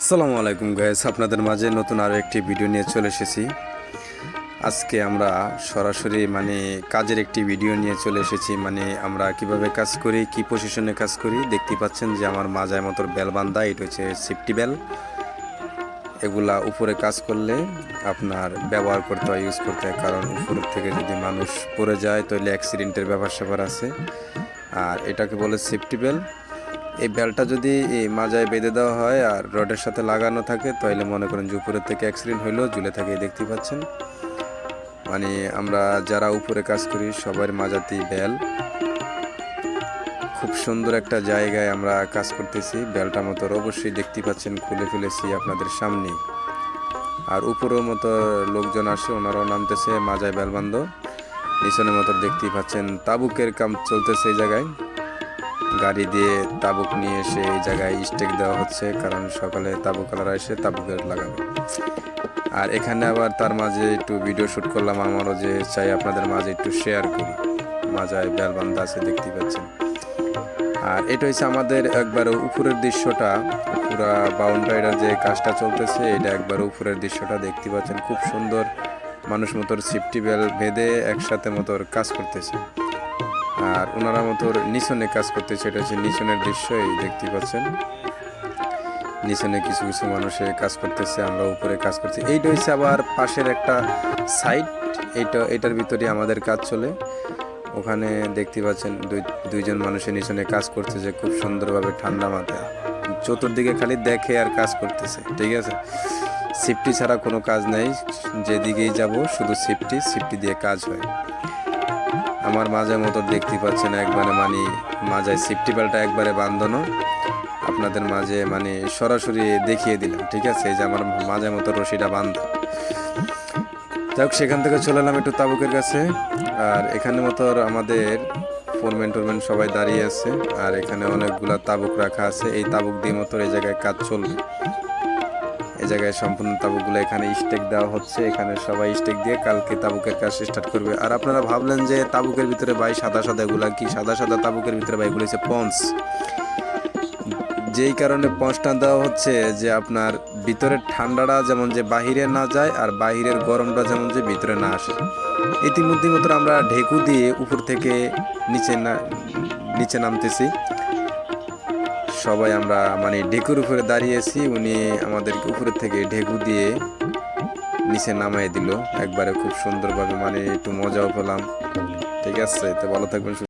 আসসালামু আলাইকুম গাইস, আপনাদের মাঝে নতুন আরও একটি ভিডিও নিয়ে চলে এসেছি। আজকে আমরা সরাসরি কাজের একটি ভিডিও নিয়ে চলে এসেছি। আমরা কিভাবে কাজ করি, কি পজিশনে কাজ করি দেখতে পাচ্ছেন যে আমার মাজায় মতোর বেল বান্ধা, এটা হচ্ছে সেফটি বেল। এগুলা উপরে কাজ করলে আপনার ব্যবহার করতে হয়, ইউজ করতে হয়, কারণ উপর থেকে যদি মানুষ পড়ে যায় তাহলে অ্যাক্সিডেন্টের ব্যাপার আছে। আর এটাকে বলে সেফটি বেল। এই বেলটা যদি মাজায় বেঁধে দেওয়া হয় আর রডের সাথে লাগানো থাকে তাহলে মনে করেন যে উপরের থেকে অ্যাক্সিডেন্ট হইলেও ঝুলে থাকে, দেখতে পাচ্ছেন। আমরা যারা উপরে কাজ করি সবার মাজাতেই বেল। খুব সুন্দর একটা জায়গায় আমরা কাজ করতেছি। বেলটা মতো অবশ্যই দেখতে পাচ্ছেন, খুলে ফেলেছি আপনাদের সামনে। আর উপরের মতো লোকজন আসে, ওনারাও নামতেছে মাজায় বেল বান্ধ। নিচনের মতো দেখতেই পাচ্ছেন তাবুকের কাম চলতেছে। এই জায়গায় গাড়ি দিয়ে তাবুক নিয়ে এসে এই জায়গায় স্টেক দেওয়া হচ্ছে, কারণ সকালে তাবুকালারা এসে তাবুকের লাগাবে। আর এখানে আবার তার মাঝে একটু ভিডিও শ্যুট করলাম, আমারও যে চাই আপনাদের মাঝে একটু শেয়ার করি। মাজায় বেল বান্ধা আছে দেখতে পাচ্ছেন। আর এটা হচ্ছে আমাদের একবার উপরের দৃশ্যটা, পুরা বাউন্ডারির যে কাজটা চলতেছে এটা একবার উপরের দৃশ্যটা দেখতে পাচ্ছেন। খুব সুন্দর মানুষ মতোর সেফটি বেল বেঁধে একসাথে মতোর কাজ করতেছে। আর ওনারা মতোর নিচনে কাজ করতেছে, এটা হচ্ছে নিচনের দৃশ্য, এই দেখতে পাচ্ছেন। নিচনে কিছু কিছু মানুষে কাজ করতেছে, আমরা উপরে কাজ করছি। এইটা হচ্ছে আবার পাশের একটা সাইড, এটার ভিতরে আমাদের কাজ চলে। ওখানে দেখতে পাচ্ছেন দুইজন মানুষের নিচনে কাজ করতেছে খুব সুন্দরভাবে, ঠান্ডা মাথায়। চতুর্দিকে খালি দেখে আর কাজ করতেছে, ঠিক আছে। সেফটি ছাড়া কোনো কাজ নেই, যেদিকেই যাব শুধু সেফটি দিয়ে কাজ হয়। আমার মাজার মতো দেখতে পাচ্ছেন একবারে মাজায় সেফটি বেলটা একবারে বাঁধানো। আপনাদের মাঝে সরাসরি দেখিয়ে দিলাম, ঠিক আছে। এই যে আমার মাজার মতো রশিটা বাঁধা। যাই হোক, সেখান থেকে চলে এলাম একটু তাবুকের কাছে। আর এখানে মতো আমাদের ফোরম্যান সবাই দাঁড়িয়ে আছে। আর এখানে অনেকগুলা তাবুক রাখা আছে, এই তাবুক দিয়ে মতো এই জায়গায় কাজ চলবে। এই জায়গায় সম্পূর্ণ তাবুকগুলো এখানে স্টেক দেওয়া হচ্ছে, এখানে সবাই স্টেক দিয়ে কালকে তাবুকের কাজ স্টার্ট করবে। আর আপনারা ভাবলেন যে তাবুকের ভিতরে ভাই সাদা এগুলা কি? সাদা তাবুকের ভিতরে ভাই এগুলো হচ্ছে পঞ্চ। যেই কারণে পঞ্চটা দেওয়া হচ্ছে যে আপনার ভিতরের ঠান্ডাটা যেমন যে বাহিরে না যায় আর বাহিরের গরমটা যেমন যে ভিতরে না আসে। ইতিমধ্যে মতো আমরা ঢেকু দিয়ে উপর থেকে নিচে নামতেছি। সবাই আমরা ঢেকুর উপরে দাঁড়িয়েছি, উনি আমাদেরকে উপরের থেকে ঢেকু দিয়ে নিচে নামাই দিল একবারে খুব সুন্দরভাবে। একটু মজাও পেলাম, ঠিক আছে। তো ভালো থাকবেন।